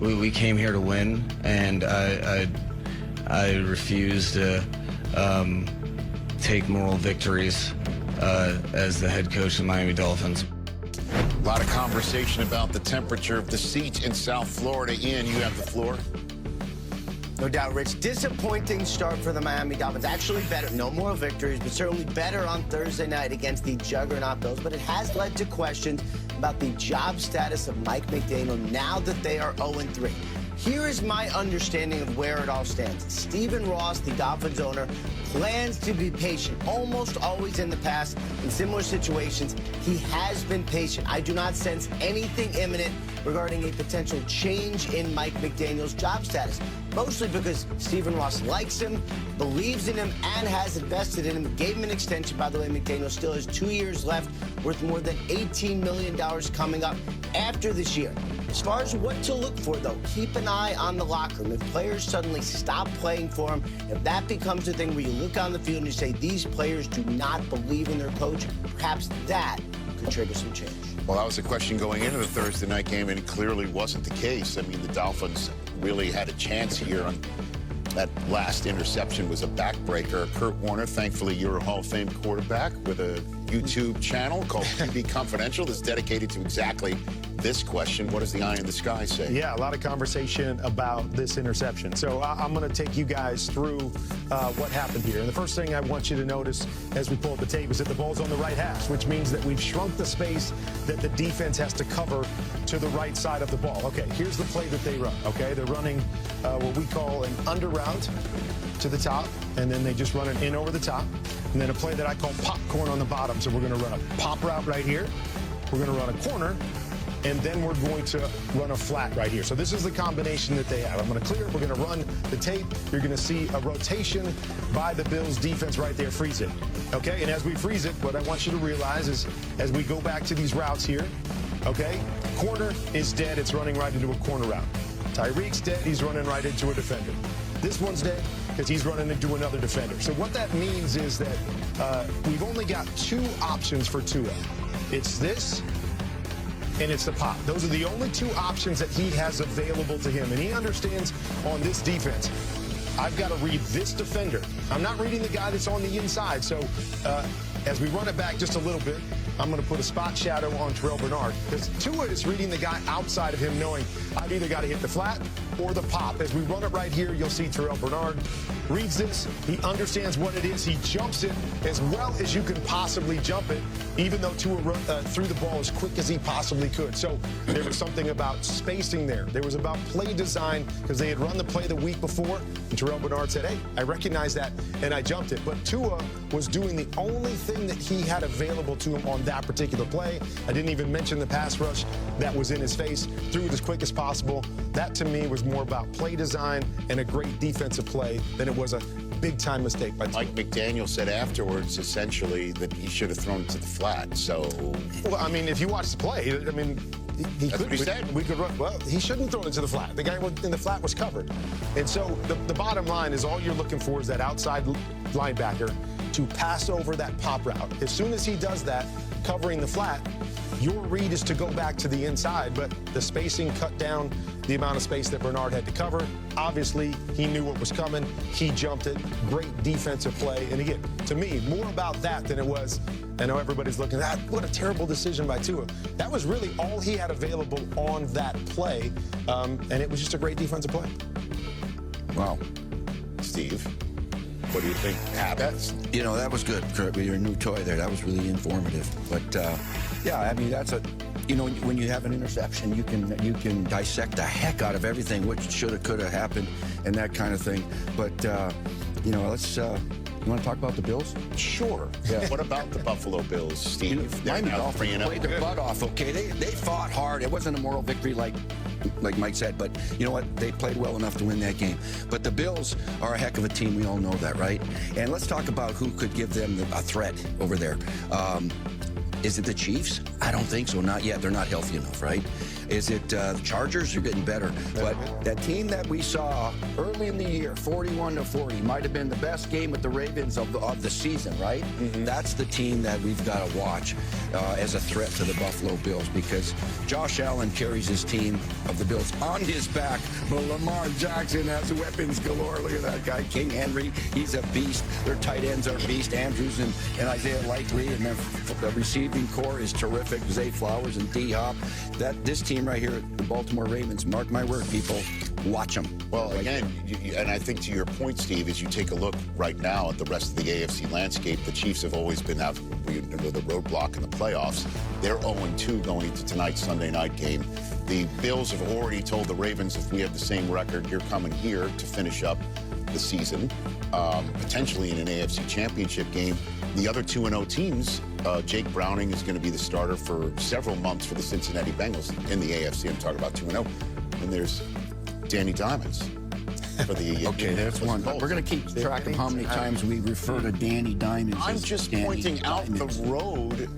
we came here to win, and I refuse to take moral victories as the head coach of the Miami Dolphins. A lot of conversation about the temperature of the seats in South Florida. Ian, you have the floor. No doubt, Rich. Disappointing start for the Miami Dolphins. Actually better. No moral victories, but certainly better on Thursday night against the juggernaut Bills. But it has led to questions about the job status of Mike McDaniel now that they are 0-3. Here is my understanding of where it all stands. Stephen Ross, the Dolphins owner, plans to be patient. Almost always in the past, in similar situations, he has been patient. I do not sense anything imminent regarding a potential change in Mike McDaniel's job status. Mostly because Stephen Ross likes him, believes in him, and has invested in him. Gave him an extension, by the way. McDaniel still has 2 years left, worth more than $18 million coming up after this year. As far as what to look for, though, keep an eye on the locker room. If players suddenly stop playing for him, if that becomes a thing where you look on the field and you say these players do not believe in their coach, perhaps that could trigger some change. Well, that was a question going into the Thursday night game, and it clearly wasn't the case. I mean, the Dolphins really had a chance here. On that last interception was a backbreaker. Kurt Warner, thankfully, you're a Hall of Fame quarterback with a YouTube channel called QB Confidential that's dedicated to exactly this question. What does the eye in the sky say? Yeah, a lot of conversation about this interception. So I'm going to take you guys through what happened here. And the first thing I want you to notice as we pull up the tape is that the ball's on the right hash, which means that we've shrunk the space that the defense has to cover to the right side of the ball. Okay, here's the play that they run. Okay, they're running what we call an under route to the top, and then they just run it in over the top. And then a play that I call popcorn on the bottom. So we're going to run a pop route right here. We're going to run a corner. And then we're going to run a flat right here. So this is the combination that they have. I'm going to clear it. We're going to run the tape. You're going to see a rotation by the Bills defense right there. Freeze it. Okay? And as we freeze it, what I want you to realize is as we go back to these routes here, okay, corner is dead. It's running right into a corner route. Tyreek's dead. He's running right into a defender. This one's dead because he's running into another defender. So what that means is that we've only got 2 options for Tua. It's this, and it's the pop. Those are the only 2 options that he has available to him. And he understands on this defense, I've got to read this defender. I'm not reading the guy that's on the inside. So as we run it back just a little bit, I'm going to put a spot shadow on Terrell Bernard because Tua is reading the guy outside of him, knowing I've either got to hit the flat or the pop. As we run it right here, you'll see Terrell Bernard reads this. He understands what it is. He jumps it as well as you can possibly jump it, even though Tua threw the ball as quick as he possibly could. So there was something about spacing there. There was about play design because they had run the play the week before, and Terrell Bernard said, hey, I recognize that, and I jumped it. But Tua was doing the only thing that he had available to him on that particular play. I didn't even mention the pass rush that was in his face. Threw it as quick as possible. That, to me, was more about play design and a great defensive play than it was a big-time mistake by Tua. Mike McDaniel said afterwards, essentially, that he should have thrown it to the flat. So, well, I mean, if you watch the play, I mean, he that's could. what he said. We could run. Well, he shouldn't throw it into the flat. The guy in the flat was covered, and so the bottom line is all you're looking for is that outside linebacker to pass over that pop route. As soon as he does that, covering the flat, your read is to go back to the inside, but the spacing cut down the amount of space that Bernard had to cover. Obviously, he knew what was coming. He jumped it. Great defensive play. And again, to me, more about that than it was, I know everybody's looking at that. What a terrible decision by Tua. That was really all he had available on that play, and it was just a great defensive play. Wow. Steve, what do you think happened? You know, that was good, Kurt, with your new toy there. That was really informative. But, yeah, I mean, that's a... You know, when you have an interception, you can dissect the heck out of everything, what should have, could have happened, and that kind of thing. But, you know, let's... you want to talk about the Bills? Sure. Yeah. What about the Buffalo Bills, Steve? They're now 3-0. Played their butt off, okay? They fought hard. It wasn't a moral victory like Mike said, but you know what? They played well enough to win that game. But the Bills are a heck of a team. We all know that, right? And let's talk about who could give them a threat over there. Is it the Chiefs? I don't think so. Not yet. They're not healthy enough, right? Is it the Chargers? You're getting better. But that team that we saw early in the year, 41-40, might have been the best game with the Ravens of the season, right? That's the team that we've got to watch as a threat to the Buffalo Bills, because Josh Allen carries his team of the Bills on his back, but Lamar Jackson has weapons galore. Look at that guy, King Henry. He's a beast. Their tight ends are beast, Andrews and Isaiah Likely, and the receiving core is terrific. Zay Flowers and D-Hop. This team right here, the Baltimore Ravens, mark my word, people, watch them. Well, again, and I think to your point, Steve, as you take a look right now at the rest of the AFC landscape, the Chiefs have always been out the roadblock in the playoffs. They're 0-2 going into tonight's Sunday night game. The Bills have already told the Ravens, if we have the same record, you're coming here to finish up the season, potentially in an AFC championship game. The other 2-0 teams, Jake Browning is going to be the starter for several months for the Cincinnati Bengals in the AFC. I'm talking about 2-0. And there's Danny Diamonds for the okay, there's one. We're going to keep track of how many times we refer to Danny Diamonds. I'm just pointing out the road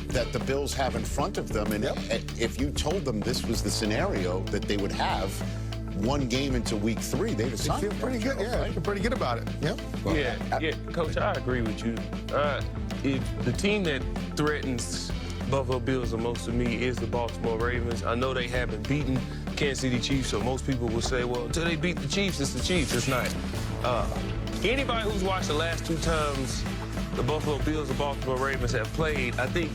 that the Bills have in front of them. And if you told them this was the scenario that they would have one game into week 3, they'd have signed. Feel pretty good. Yeah, I feel pretty good about it. Yep. Well, yeah, Coach, I agree with you. If the team that threatens Buffalo Bills the most to me is the Baltimore Ravens. I know they haven't beaten Kansas City Chiefs, so most people will say, well, until they beat the Chiefs, it's the Chiefs. It's not. Anybody who's watched the last 2 times the Buffalo Bills and Baltimore Ravens have played, I think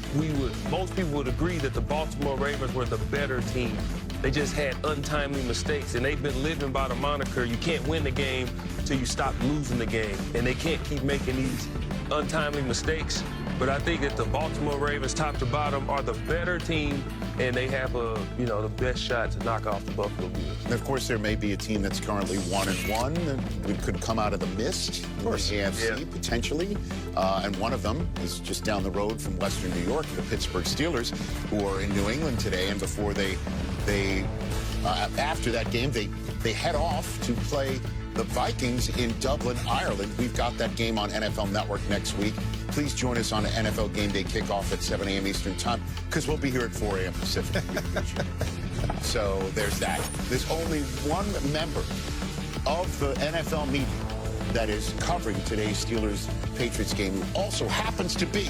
most people would agree that the Baltimore Ravens were the better team. They just had untimely mistakes, and they've been living by the moniker, you can't win the game till you stop losing the game. And they can't keep making these untimely mistakes. But I think that the Baltimore Ravens, top to bottom, are the better team, and they have the best shot to knock off the Buffalo Bills. And of course, there may be a team that's currently 1-1 and could come out of the mist in the AFC potentially. And one of them is just down the road from Western New York, the Pittsburgh Steelers, who are in New England today. And before after that game, they head off to play the Vikings in Dublin, Ireland. We've got that game on NFL Network next week. Please join us on NFL Game Day kickoff at 7 a.m. Eastern Time, because we'll be here at 4 a.m. Pacific. So there's that. There's only one member of the NFL media that is covering today's Steelers-Patriots game, who also happens to be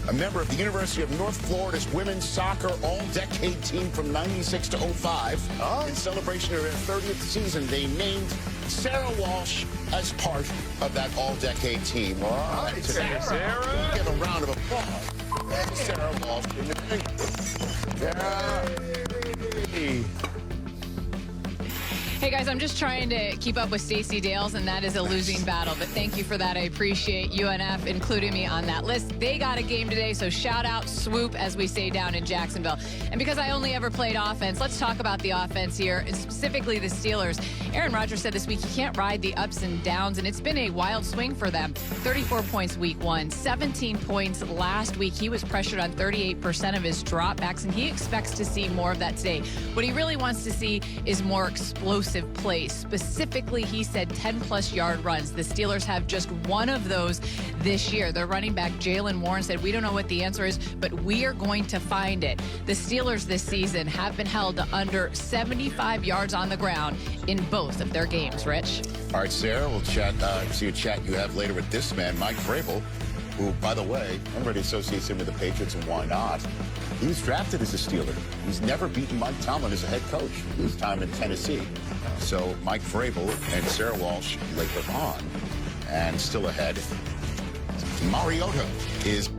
a member of the University of North Florida's women's soccer all-decade team from 96 to 05. In celebration of their 30th season, they named Sarah Walsh as part of that all-decade team. All right, Sarah. Give a round of applause. Sarah Walsh. Hey guys, I'm just trying to keep up with Stacey Dales, and that is a losing battle. But thank you for that. I appreciate UNF including me on that list. They got a game today, so shout out, swoop, as we say down in Jacksonville. And because I only ever played offense, let's talk about the offense here, and specifically the Steelers. Aaron Rodgers said this week he can't ride the ups and downs, and it's been a wild swing for them. 34 points week 1, 17 points last week. He was pressured on 38% of his dropbacks, and he expects to see more of that today. What he really wants to see is more explosive plays. Specifically, he said 10-plus yard runs. The Steelers have just one of those this year. Their running back, Jaylen Warren, said, we don't know what the answer is, but we are going to find it. The Steelers this season have been held to under 75 yards on the ground in both of their games. Rich? All right, Sarah, we'll chat. See a chat you have later with this man, Mike Vrabel, who, by the way, everybody associates him with the Patriots, and why not? He was drafted as a Steeler. He's never beaten Mike Tomlin as a head coach his time in Tennessee. So Mike Vrabel and Sarah Walsh later on, and still ahead, Mariota is